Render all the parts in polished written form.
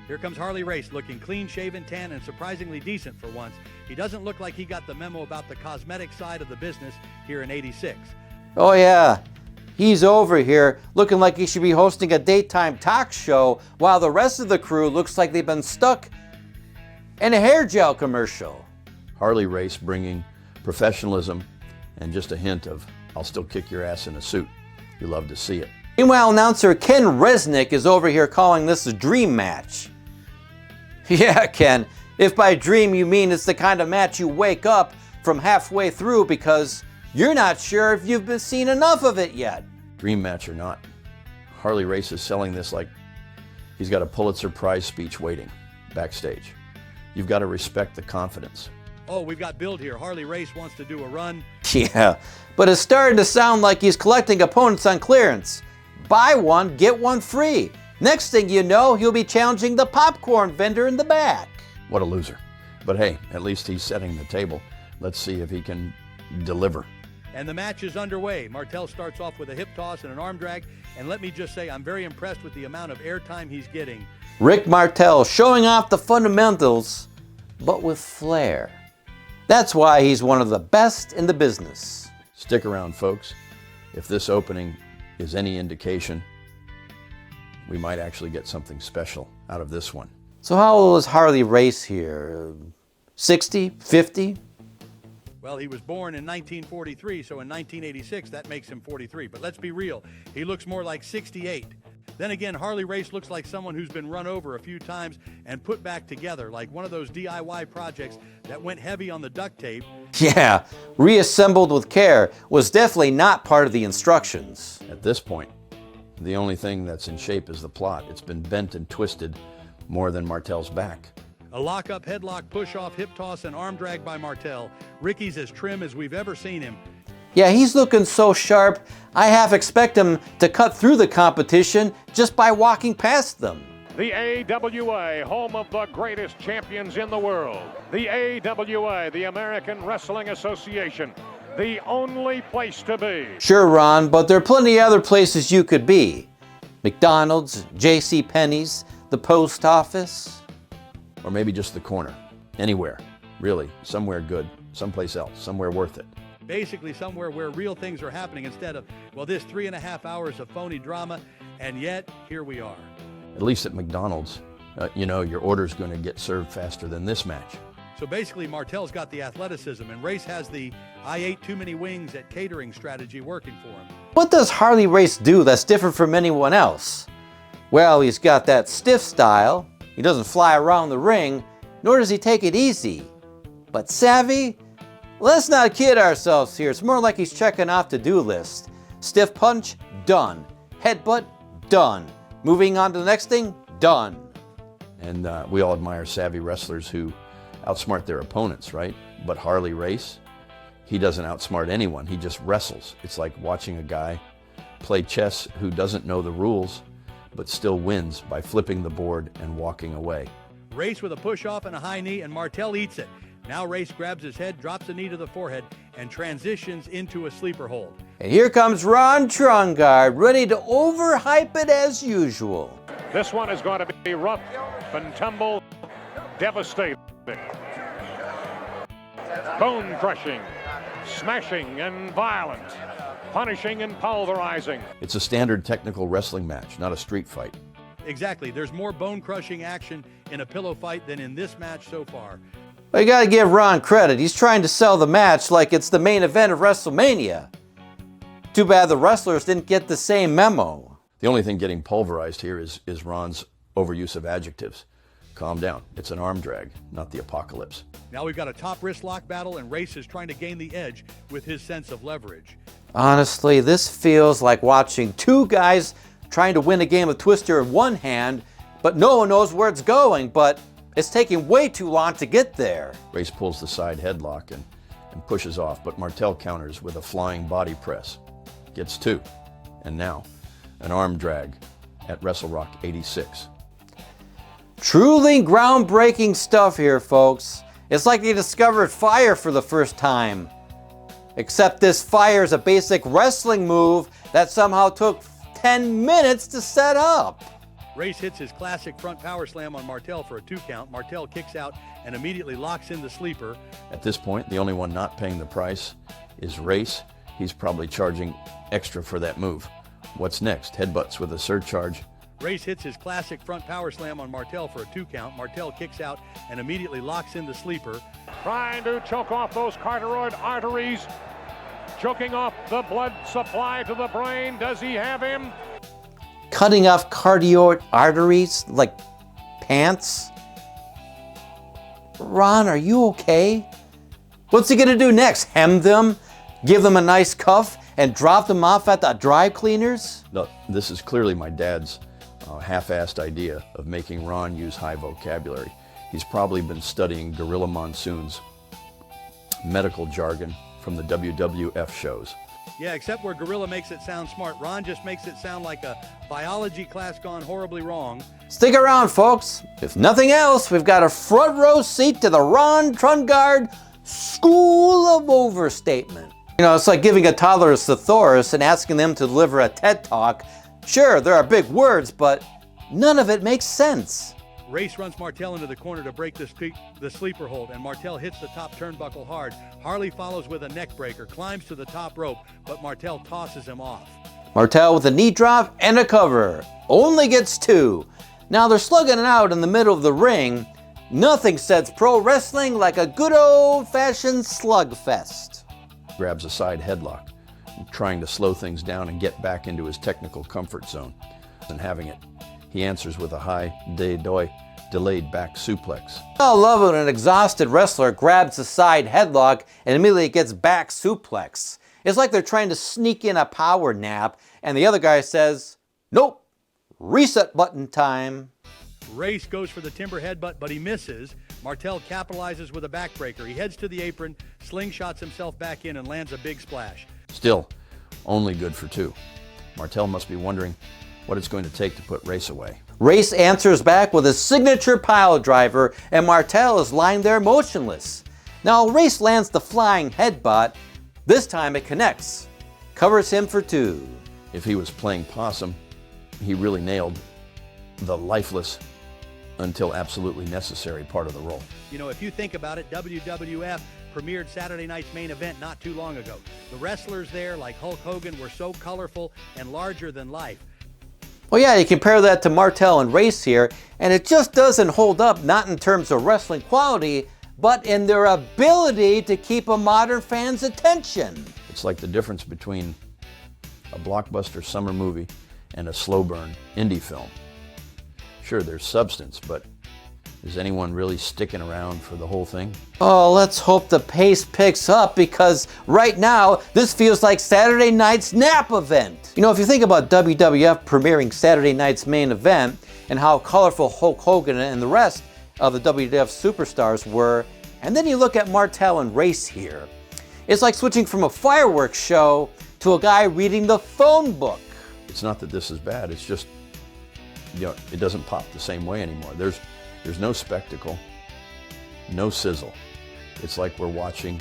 Here comes Harley Race, looking clean-shaven, tan, and surprisingly decent for once. He doesn't look like he got the memo about the cosmetic side of the business here in '86. Oh yeah, he's over here looking like he should be hosting a daytime talk show while the rest of the crew looks like they've been stuck in a hair gel commercial. Harley Race bringing professionalism and just a hint of, I'll still kick your ass in a suit. You love to see it. Meanwhile, announcer Ken Resnick is over here calling this a dream match. Yeah, Ken, if by dream you mean it's the kind of match you wake up from halfway through because you're not sure if you've been seen enough of it yet. Dream match or not, Harley Race is selling this like he's got a Pulitzer Prize speech waiting backstage. You've got to respect the confidence. Oh, we've got build here. Harley Race wants to do a run. Yeah, but it's starting to sound like he's collecting opponents on clearance. Buy one, get one free. Next thing you know, he'll be challenging the popcorn vendor in the back. What a loser. But hey, at least he's setting the table. Let's see if he can deliver. And the match is underway. Martel starts off with a hip toss and an arm drag. And let me just say, I'm very impressed with the amount of airtime he's getting. Rick Martel showing off the fundamentals, but with flair. That's why he's one of the best in the business. Stick around, folks. If this opening is any indication, we might actually get something special out of this one. So how old is Harley Race here? 60? 50? Well, he was born in 1943, so in 1986, that makes him 43. But let's be real, he looks more like 68. Then again, Harley Race looks like someone who's been run over a few times and put back together, like one of those DIY projects that went heavy on the duct tape. Yeah, reassembled with care was definitely not part of the instructions. At this point, the only thing that's in shape is the plot. It's been bent and twisted more than Martel's back. A lock-up, headlock, push-off, hip toss, and arm drag by Martel. Ricky's as trim as we've ever seen him. Yeah, he's looking so sharp, I half expect him to cut through the competition just by walking past them. The AWA, home of the greatest champions in the world. The AWA, the American Wrestling Association, the only place to be. Sure, Ron, but there are plenty of other places you could be. McDonald's, J.C. Penney's, the post office. Or maybe just the corner. Anywhere, really. Somewhere good, someplace else, somewhere worth it. Basically somewhere where real things are happening instead of, well, this 3.5 hours of phony drama, and yet, here we are. At least at McDonald's, you know, your order's going to get served faster than this match. So basically, Martel's got the athleticism, and Race has the I ate too many wings at catering strategy working for him. What does Harley Race do that's different from anyone else? Well, he's got that stiff style, he doesn't fly around the ring, nor does he take it easy. But savvy? Let's not kid ourselves here, it's more like he's checking off to-do list. Stiff punch, done. Headbutt, done. Moving on to the next thing, done. And we all admire savvy wrestlers who outsmart their opponents, right? But Harley Race, he doesn't outsmart anyone, he just wrestles. It's like watching a guy play chess who doesn't know the rules, but still wins by flipping the board and walking away. Race with a push-off and a high knee, and Martel eats it. Now Race grabs his head, drops a knee to the forehead, and transitions into a sleeper hold. And here comes Ron Trongard, ready to overhype it as usual. This one is going to be rough and tumble, devastating. Bone crushing, smashing and violent, punishing and pulverizing. It's a standard technical wrestling match, not a street fight. Exactly, there's more bone-crushing action in a pillow fight than in this match so far. Well, you gotta give Ron credit. He's trying to sell the match like it's the main event of WrestleMania. Too bad the wrestlers didn't get the same memo. The only thing getting pulverized here is Ron's overuse of adjectives. Calm down. It's an arm drag, not the apocalypse. Now we've got a top wrist lock battle, and Race is trying to gain the edge with his sense of leverage. Honestly, this feels like watching two guys trying to win a game of Twister in one hand, but no one knows where it's going, but it's taking way too long to get there. Race pulls the side headlock and pushes off, but Martel counters with a flying body press. Gets two. And now, an arm drag at Wrestlerock 86. Truly groundbreaking stuff here, folks. It's like they discovered fire for the first time. Except this fire is a basic wrestling move that somehow took 10 minutes to set up. Race hits his classic front power slam on Martel for a 2 count. Martel kicks out and immediately locks in the sleeper. At this point, the only one not paying the price is Race. He's probably charging extra for that move. What's next? Headbutts with a surcharge. Race hits his classic front power slam on Martel for a 2 count. Martel kicks out and immediately locks in the sleeper. Trying to choke off those carotid arteries, choking off the blood supply to the brain. Does he have him? Cutting off carotid arteries like pants? Ron, are you okay? What's he gonna do next? Hem them, give them a nice cuff, and drop them off at the dry cleaners? No, this is clearly my dad's half-assed idea of making Ron use high vocabulary. He's probably been studying Gorilla Monsoon's medical jargon from the WWF shows. Yeah, except where Gorilla makes it sound smart, Ron just makes it sound like a biology class gone horribly wrong. Stick around, folks. If nothing else, we've got a front row seat to the Ron Trungard School of Overstatement. You know, it's like giving a toddler a thesaurus and asking them to deliver a TED Talk. Sure, there are big words, but none of it makes sense. Race runs Martel into the corner to break the sleeper hold, and Martel hits the top turnbuckle hard. Harley follows with a neck breaker, climbs to the top rope, but Martel tosses him off. Martel with a knee drop and a cover. Only gets 2. Now they're slugging it out in the middle of the ring. Nothing sets pro wrestling like a good old-fashioned slugfest. Grabs a side headlock, trying to slow things down and get back into his technical comfort zone. And having it, he answers with a high delayed back suplex. I love it when an exhausted wrestler grabs a side headlock and immediately gets back suplex. It's like they're trying to sneak in a power nap and the other guy says, nope, reset button time. Race goes for the timber headbutt, but he misses. Martel capitalizes with a backbreaker. He heads to the apron, slingshots himself back in, and lands a big splash. Still, only good for 2. Martel must be wondering what it's going to take to put Race away. Race answers back with a signature pile driver, and Martel is lying there motionless. Now Race lands the flying headbutt. This time it connects. Covers him for 2. If he was playing possum, he really nailed the lifeless until absolutely necessary part of the role. You know, if you think about it, WWF premiered Saturday night's main event not too long ago. The wrestlers there, like Hulk Hogan, were so colorful and larger than life. Well, yeah, you compare that to Martel and Race here, and it just doesn't hold up, not in terms of wrestling quality, but in their ability to keep a modern fan's attention. It's like the difference between a blockbuster summer movie and a slow burn indie film. Sure, there's substance, but is anyone really sticking around for the whole thing? Oh, let's hope the pace picks up, because right now, this feels like Saturday night's nap event. You know, if you think about WWF premiering Saturday night's main event and how colorful Hulk Hogan and the rest of the WWF superstars were, and then you look at Martel and Race here, it's like switching from a fireworks show to a guy reading the phone book. It's not that this is bad, it's just, you know, it doesn't pop the same way anymore. There's no spectacle, no sizzle. It's like we're watching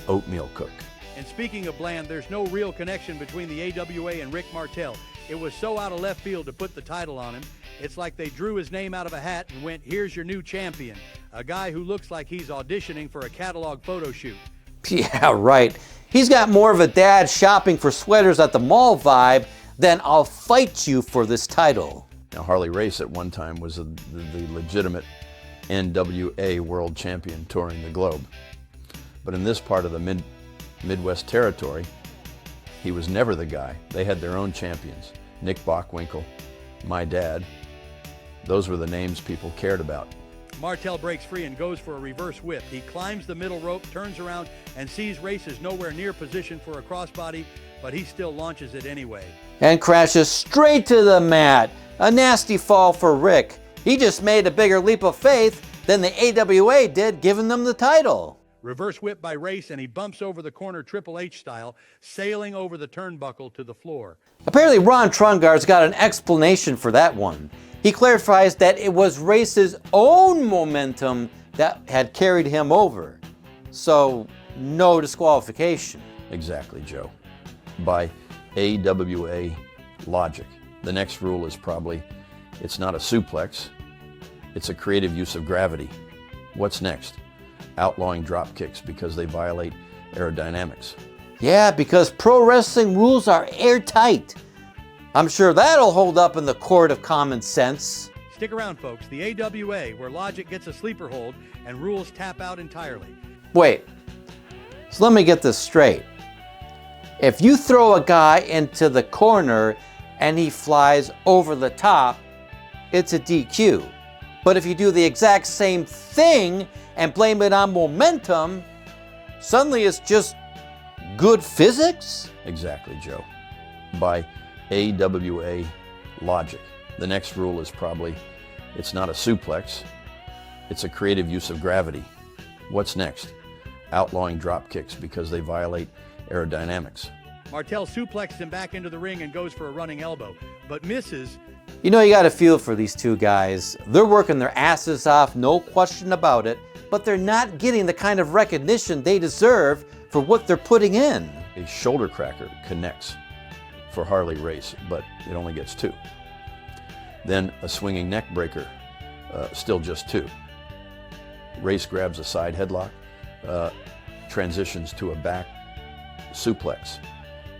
oatmeal cook. And speaking of bland, there's no real connection between the AWA and Rick Martel. It was so out of left field to put the title on him. It's like they drew his name out of a hat and went, here's your new champion, a guy who looks like he's auditioning for a catalog photo shoot. Yeah, right. He's got more of a dad shopping for sweaters at the mall vibe than I'll fight you for this title. Now, Harley Race at one time was the legitimate NWA world champion touring the globe. But in this part of the Midwest territory, he was never the guy. They had their own champions. Nick Bockwinkel, my dad. Those were the names people cared about. Martel breaks free and goes for a reverse whip. He climbs the middle rope, turns around, and sees Race is nowhere near position for a crossbody, but he still launches it anyway. And crashes straight to the mat. A nasty fall for Rick. He just made a bigger leap of faith than the AWA did, giving them the title. Reverse whip by Race, and he bumps over the corner Triple H style, sailing over the turnbuckle to the floor. Apparently Ron Trungard's got an explanation for that one. He clarifies that it was Race's own momentum that had carried him over. So, no disqualification. Exactly, Joe. By AWA logic. The next rule is probably It's not a suplex. It's a creative use of gravity. What's next? Outlawing drop kicks because they violate aerodynamics. Yeah, because pro wrestling rules are airtight. I'm sure that'll hold up in the court of common sense. Stick around, folks. The AWA, where logic gets a sleeper hold and rules tap out entirely. Wait, so let me get this straight. If you throw a guy into the corner and he flies over the top, it's a DQ. But if you do the exact same thing and blame it on momentum, suddenly it's just good physics? Exactly, Joe. By AWA logic. The next rule is probably, it's not a suplex, it's a creative use of gravity. What's next? Outlawing drop kicks because they violate aerodynamics. Martel suplexes him back into the ring and goes for a running elbow, but misses. You know, you got to feel for these two guys. They're working their asses off, no question about it, but they're not getting the kind of recognition they deserve for what they're putting in. A shoulder cracker connects for Harley Race, but it only gets 2. Then a swinging neck breaker, still just 2. Race grabs a side headlock, transitions to a back suplex,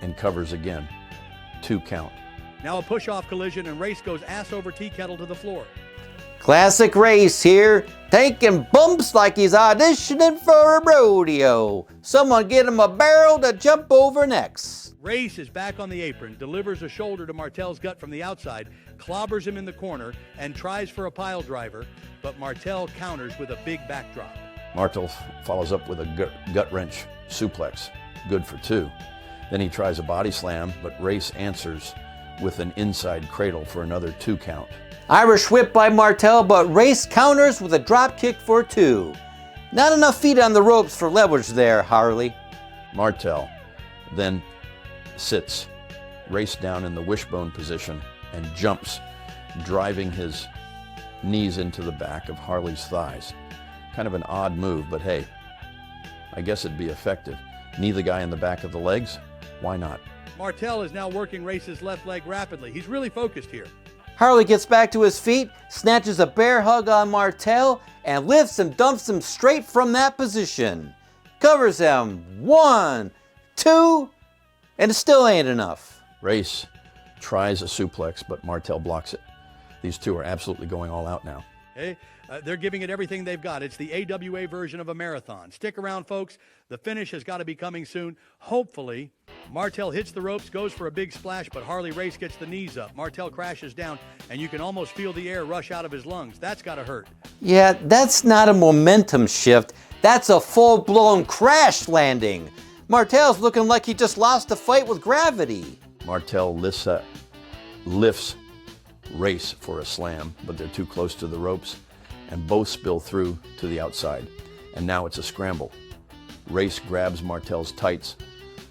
and covers again. 2 count. Now a push-off collision and Race goes ass over tea kettle to the floor. Classic Race here, taking bumps like he's auditioning for a rodeo. Someone get him a barrel to jump over next. Race is back on the apron, delivers a shoulder to Martel's gut from the outside, clobbers him in the corner, and tries for a pile driver, but Martel counters with a big backdrop. Martel follows up with a gut wrench suplex, good for 2. Then he tries a body slam, but Race answers with an inside cradle for another 2 count. Irish whip by Martel, but Race counters with a drop kick for 2. Not enough feet on the ropes for leverage there, Harley. Martel then sits Race down in the wishbone position and jumps, driving his knees into the back of Harley's thighs. Kind of an odd move, but hey, I guess it'd be effective. Knee the guy in the back of the legs? Why not? Martel is now working Race's left leg rapidly. He's really focused here. Harley gets back to his feet, snatches a bear hug on Martel, and lifts and dumps him straight from that position. Covers him. 1, 2, and it still ain't enough. Race tries a suplex, but Martel blocks it. These two are absolutely going all out now. Hey, they're giving it everything they've got. It's the AWA version of a marathon. Stick around, folks. The finish has got to be coming soon. Hopefully, Martel hits the ropes, goes for a big splash, but Harley Race gets the knees up. Martel crashes down, and you can almost feel the air rush out of his lungs. That's got to hurt. Yeah, that's not a momentum shift. That's a full-blown crash landing. Martel's looking like he just lost a fight with gravity. Martel lifts Race for a slam, but they're too close to the ropes, and both spill through to the outside. And now it's a scramble. Race grabs Martel's tights,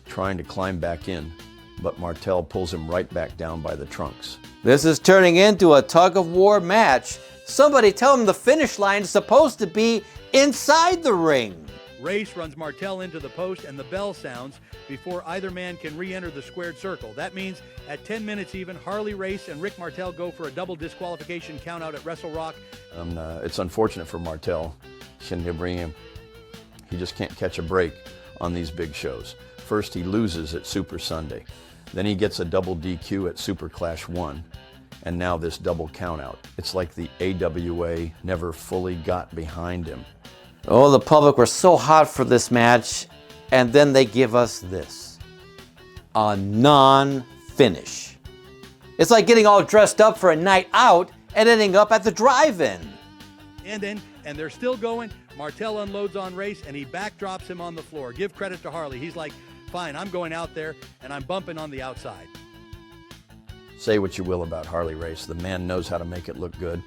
trying to climb back in, but Martel pulls him right back down by the trunks. This is turning into a tug-of-war match. Somebody tell him the finish line is supposed to be inside the ring. Race runs Martel into the post, and the bell sounds before either man can re-enter the squared circle. That means at 10 minutes even, Harley Race and Rick Martel go for a double disqualification countout at Wrestlerock. It's unfortunate for Martel. He just can't catch a break on these big shows. First, he loses at Super Sunday. Then he gets a double DQ at Super Clash 1. And now this double countout. It's like the AWA never fully got behind him. Oh, the public were so hot for this match, and then they give us this. A non-finish. It's like getting all dressed up for a night out and ending up at the drive-in. And they're still going. Martel unloads on Race, and he backdrops him on the floor. Give credit to Harley. He's like, fine, I'm going out there, and I'm bumping on the outside. Say what you will about Harley Race. The man knows how to make it look good,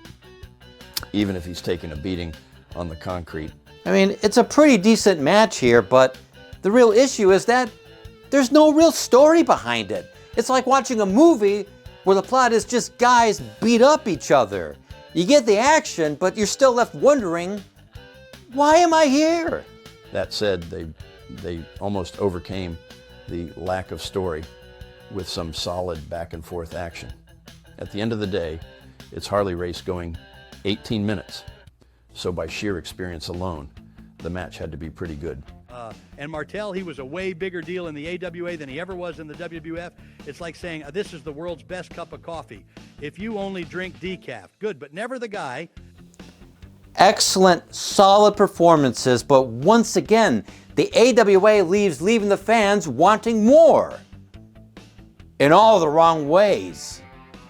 even if he's taking a beating on the concrete. I mean, it's a pretty decent match here, but the real issue is that there's no real story behind it. It's like watching a movie where the plot is just guys beat up each other. You get the action, but you're still left wondering, why am I here? That said, they almost overcame the lack of story with some solid back and forth action. At the end of the day, It's Harley Race going 18 minutes. So by sheer experience alone, the match had to be pretty good. And Martel, he was a way bigger deal in the AWA than he ever was in the WWF. It's like saying, this is the world's best cup of coffee. If you only drink decaf, good, but never the guy. Excellent, solid performances, but once again, the AWA leaving the fans wanting more. In all the wrong ways.